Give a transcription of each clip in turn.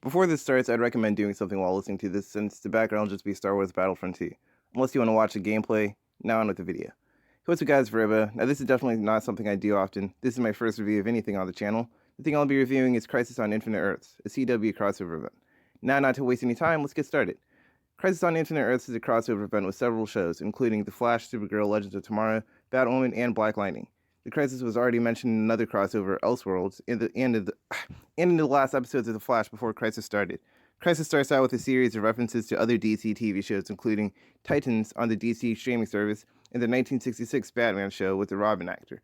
Before this starts, I'd recommend doing something while listening to this since the background will just be Star Wars Battlefront 2. Unless you want to watch the gameplay, now on with the video. Hey, what's up guys, Veriba. Now this is definitely not something I do often. This is my first review of anything on the channel. The thing I'll be reviewing is Crisis on Infinite Earths, a CW crossover event. Now not to waste any time, let's get started. Crisis on Infinite Earths is a crossover event with several shows, including The Flash, Supergirl, Legends of Tomorrow, Batwoman, and Black Lightning. The Crisis was already mentioned in another crossover, Elseworlds, in the last episodes of The Flash before Crisis started. Crisis starts out with a series of references to other DC TV shows, including Titans on the DC streaming service and the 1966 Batman show with the Robin actor.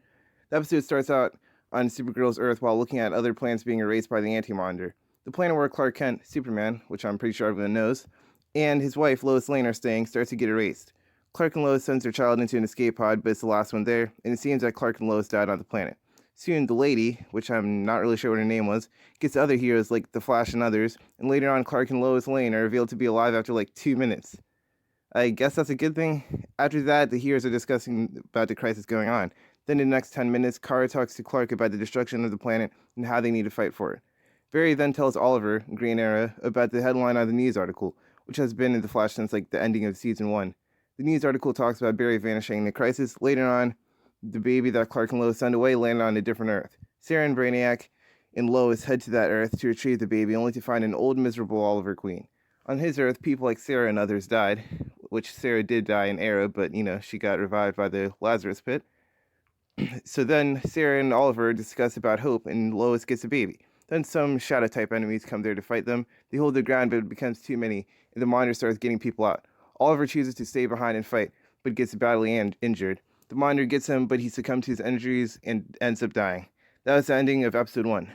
The episode starts out on Supergirl's Earth while looking at other planets being erased by the Anti-Monitor. The planet where Clark Kent, Superman, which I'm pretty sure everyone knows, and his wife, Lois Lane, are staying, starts to get erased. Clark and Lois sends their child into an escape pod, but it's the last one there, and it seems that Clark and Lois died on the planet. Soon, the lady, which I'm not really sure what her name was, gets other heroes like The Flash and others, and later on, Clark and Lois Lane are revealed to be alive after like 2 minutes. I guess that's a good thing. After that, the heroes are discussing about the crisis going on. Then in the next 10 minutes, Kara talks to Clark about the destruction of the planet and how they need to fight for it. Barry then tells Oliver, Green Arrow, about the headline on the news article, which has been in The Flash since like the ending of season 1. The news article talks about Barry vanishing in the crisis. Later on, the baby that Clark and Lois send away landed on a different Earth. Sarah and Brainiac and Lois head to that Earth to retrieve the baby, only to find an old, miserable Oliver Queen. On his Earth, people like Sarah and others died, which Sarah did die in Arrow, but, she got revived by the Lazarus Pit. So then Sarah and Oliver discuss about Hope, and Lois gets a baby. Then some Shadow-type enemies come there to fight them. They hold their ground, but it becomes too many, and the Monitor starts getting people out. Oliver chooses to stay behind and fight, but gets badly injured. The Monitor gets him, but he succumbs to his injuries and ends up dying. That was the ending of Episode 1.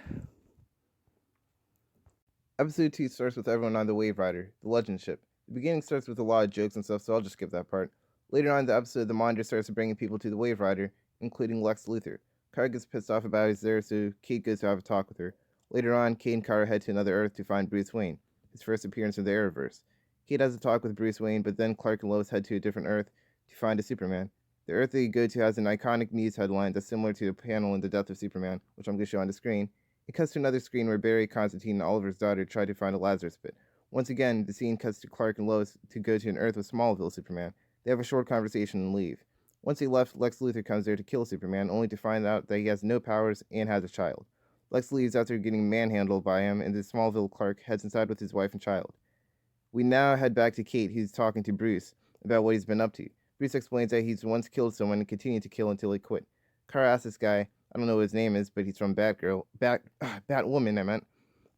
Episode 2 starts with everyone on the Wave Rider, the Legend ship. The beginning starts with a lot of jokes and stuff, so I'll just skip that part. Later on in the episode, the Monitor starts bringing people to the Wave Rider, including Lex Luthor. Kara gets pissed off about he's there, so Kate goes to have a talk with her. Later on, Kate and Kara head to another Earth to find Bruce Wayne, his first appearance in the Arrowverse. Kate has a talk with Bruce Wayne, but then Clark and Lois head to a different Earth to find a Superman. The Earth they go to has an iconic news headline that's similar to the panel in The Death of Superman, which I'm going to show on the screen. It cuts to another screen where Barry, Constantine, and Oliver's daughter try to find a Lazarus Pit. Once again, the scene cuts to Clark and Lois to go to an Earth with Smallville Superman. They have a short conversation and leave. Once they left, Lex Luthor comes there to kill Superman, only to find out that he has no powers and has a child. Lex leaves after getting manhandled by him, and the Smallville Clark heads inside with his wife and child. We now head back to Kate, who's talking to Bruce about what he's been up to. Bruce explains that he's once killed someone and continued to kill until he quit. Kara asks this guy, I don't know what his name is, but he's from Batwoman,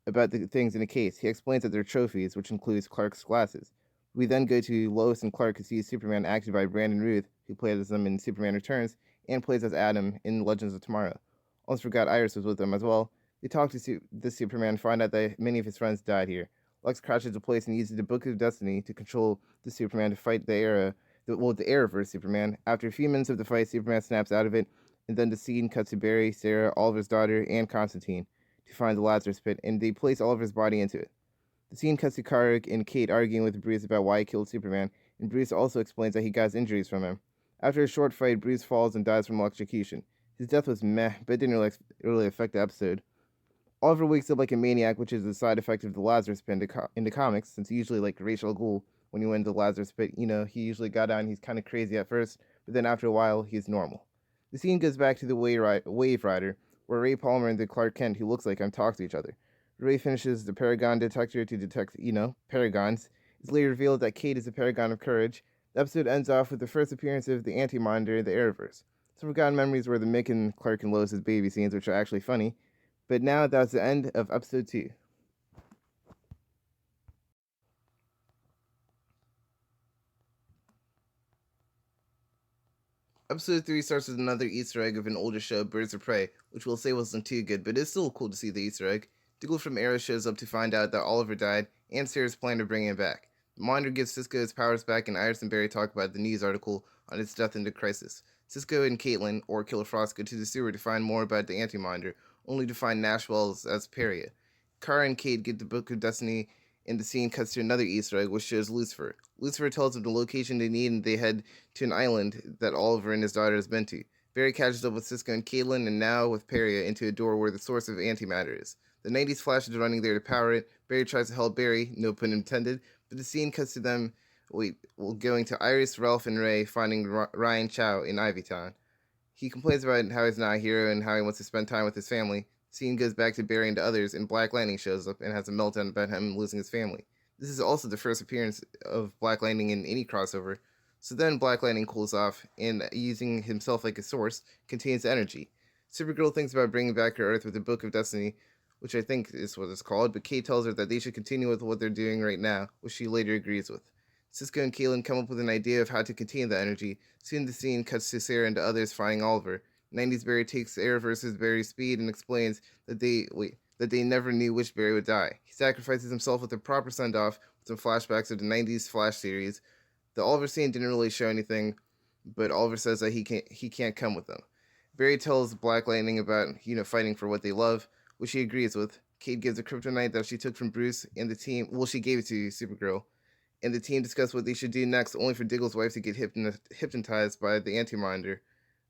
about the things in the case. He explains that they're trophies, which includes Clark's glasses. We then go to Lois and Clark, who see Superman acted by Brandon Routh, who plays as them in Superman Returns, and plays as Adam in Legends of Tomorrow. Almost forgot Iris was with them as well. They talk to the Superman, find out that many of his friends died here. Lex crashes the place and uses the Book of Destiny to control the Superman to fight the Arrowverse Superman. After a few minutes of the fight, Superman snaps out of it, and then the scene cuts to Barry, Sarah, Oliver's daughter, and Constantine to find the Lazarus Pit, and they place Oliver's body into it. The scene cuts to Kara and Kate arguing with Bruce about why he killed Superman, and Bruce also explains that he got injuries from him. After a short fight, Bruce falls and dies from electrocution. His death was meh, but it didn't really affect the episode. Oliver wakes up like a maniac, which is a side effect of the Lazarus Pit in the comics, since he usually like Ra's al Ghul. When he went to the Lazarus Pit, he usually got out and he's kind of crazy at first, but then after a while, he's normal. The scene goes back to the Wave Rider, where Ray Palmer and the Clark Kent, who looks like him, talk to each other. Ray finishes the Paragon detector to detect, Paragons. It's later revealed that Kate is a Paragon of Courage. The episode ends off with the first appearance of the Anti-Monitor in the Arrowverse. Some forgotten memories were the Mick and Clark and Lois' baby scenes, which are actually funny. But now that's the end of Episode 2. Episode 3 starts with another Easter egg of an older show, Birds of Prey, which we'll say wasn't too good, but it's still cool to see the Easter egg. Diggle from Arrow shows up to find out that Oliver died, and Sarah's plan to bring him back. The Monitor gives Cisco his powers back, and Iris and Barry talk about the news article on his death in the crisis. Cisco and Caitlin, or Killer Frost, go to the sewer to find more about the Anti-Monitor, only to find Nashwell's as Paria. Kara and Kate get the Book of Destiny, and the scene cuts to another Easter egg, which shows Lucifer. Lucifer tells them the location they need, and they head to an island that Oliver and his daughter has been to. Barry catches up with Cisco and Caitlin, and now with Paria, into a door where the source of antimatter is. The 90s Flash is running there to power it. Barry tries to help Barry, no pun intended, but the scene cuts to them going to Iris, Ralph, and Ray finding Ryan Chow in Ivytown. He complains about how he's not a hero and how he wants to spend time with his family. The scene goes back to Barry and the others, and Black Lightning shows up and has a meltdown about him losing his family. This is also the first appearance of Black Lightning in any crossover. So then Black Lightning cools off, and using himself like a source, contains energy. Supergirl thinks about bringing back her Earth with the Book of Destiny, which I think is what it's called, but Kate tells her that they should continue with what they're doing right now, which she later agrees with. Cisco and Kalen come up with an idea of how to contain the energy. Soon the scene cuts to Sarah and the others finding Oliver. 90s Barry takes Air versus Barry's speed and explains that they never knew which Barry would die. He sacrifices himself with a proper send-off with some flashbacks of the 90s Flash series. The Oliver scene didn't really show anything, but Oliver says that he can't come with them. Barry tells Black Lightning about fighting for what they love, which he agrees with. Kate gives a kryptonite that she took from Bruce and the team. Well, she gave it to Supergirl, and the team discuss what they should do next, only for Diggle's wife to get hypnotized by the Anti-Minder.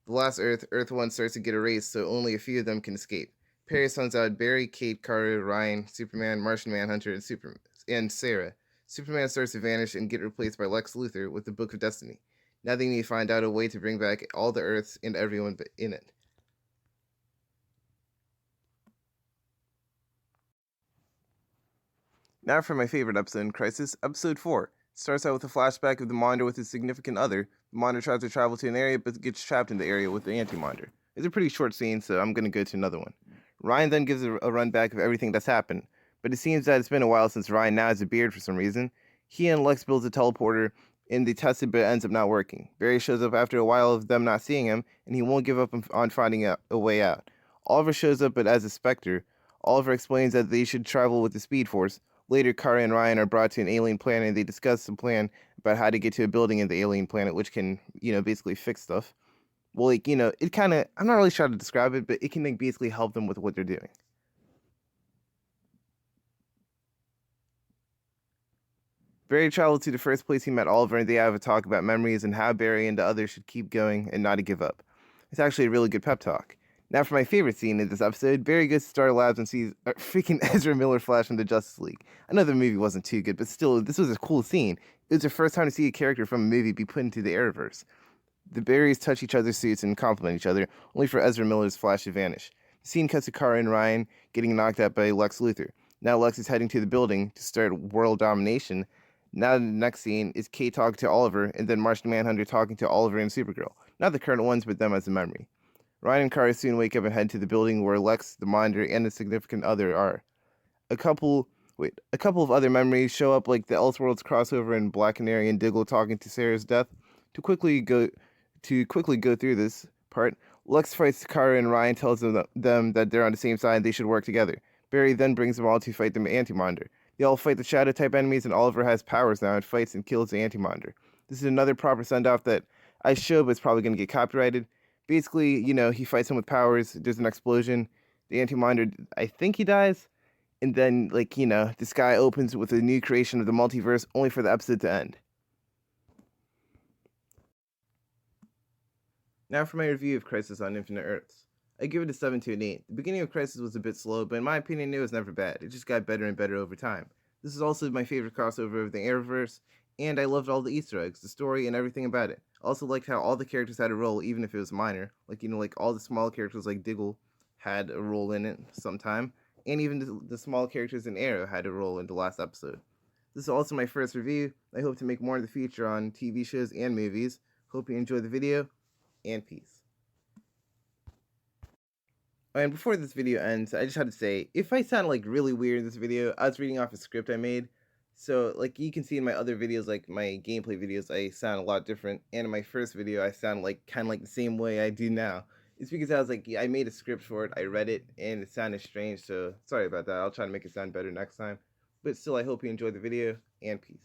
The last Earth 1 starts to get erased, so only a few of them can escape. Perry sends out Barry, Kate, Carter, Ryan, Superman, Martian Manhunter, and Sarah. Superman starts to vanish and get replaced by Lex Luthor with the Book of Destiny. Now they need to find out a way to bring back all the Earths and everyone in it. Now for my favorite episode in Crisis, Episode 4. It starts out with a flashback of the Minder with his significant other. The Minder tries to travel to an area, but gets trapped in the area with the Anti-Minder. It's a pretty short scene, so I'm going to go to another one. Ryan then gives a run back of everything that's happened, but it seems that it's been a while since Ryan now has a beard for some reason. He and Lex builds a teleporter, and they test it, but it ends up not working. Barry shows up after a while of them not seeing him, and he won't give up on finding a way out. Oliver shows up, but as a Spectre. Oliver explains that they should travel with the Speed Force. Later, Kara and Ryan are brought to an alien planet, and they discuss a plan about how to get to a building in the alien planet, which can, basically fix stuff. Well, it kind of, I'm not really sure how to describe it, but it can, basically help them with what they're doing. Barry travels to the first place he met Oliver, and they have a talk about memories and how Barry and the others should keep going and not to give up. It's actually a really good pep talk. Now for my favorite scene in this episode, Barry goes to Star Labs and sees freaking Ezra Miller Flash from the Justice League. I know the movie wasn't too good, but still, this was a cool scene. It was the first time to see a character from a movie be put into the Arrowverse. The Barrys touch each other's suits and compliment each other, only for Ezra Miller's Flash to vanish. The scene cuts to Kara and Ryan getting knocked out by Lex Luthor. Now Lex is heading to the building to start world domination. Now the next scene is Kate talking to Oliver, and then Martian Manhunter talking to Oliver and Supergirl. Not the current ones, but them as a memory. Ryan and Kara soon wake up and head to the building where Lex, the Minder, and the significant other are. A couple of other memories show up, like the Elseworlds crossover and Black Canary and Diggle talking to Sarah's death. To quickly go through this part, Lex fights Kara and Ryan tells them that they're on the same side and they should work together. Barry then brings them all to fight the Anti-Minder. They all fight the Shadow-type enemies, and Oliver has powers now and fights and kills the Anti-Minder. This is another proper send-off that I show, but it's probably going to get copyrighted. Basically, he fights him with powers, there's an explosion, the Anti-Minder, I think he dies, and then, the sky opens with a new creation of the multiverse, only for the episode to end. Now for my review of Crisis on Infinite Earths. I give it a 7 to an 8. The beginning of Crisis was a bit slow, but in my opinion, it was never bad. It just got better and better over time. This is also my favorite crossover of the Arrowverse, and I loved all the Easter eggs, the story, and everything about it. I also liked how all the characters had a role, even if it was minor. Like all the small characters like Diggle had a role in it sometime, and even the small characters in Arrow had a role in the last episode. This is also my first review. I hope to make more in the future on TV shows and movies. Hope you enjoy the video, and peace. And before this video ends, I just had to say, if I sound really weird in this video, I was reading off a script I made. So you can see in my other videos, like my gameplay videos, I sound a lot different. And in my first video, I sound kind of the same way I do now. It's because I made a script for it, I read it, and it sounded strange. So sorry about that. I'll try to make it sound better next time. But still, I hope you enjoyed the video, and peace.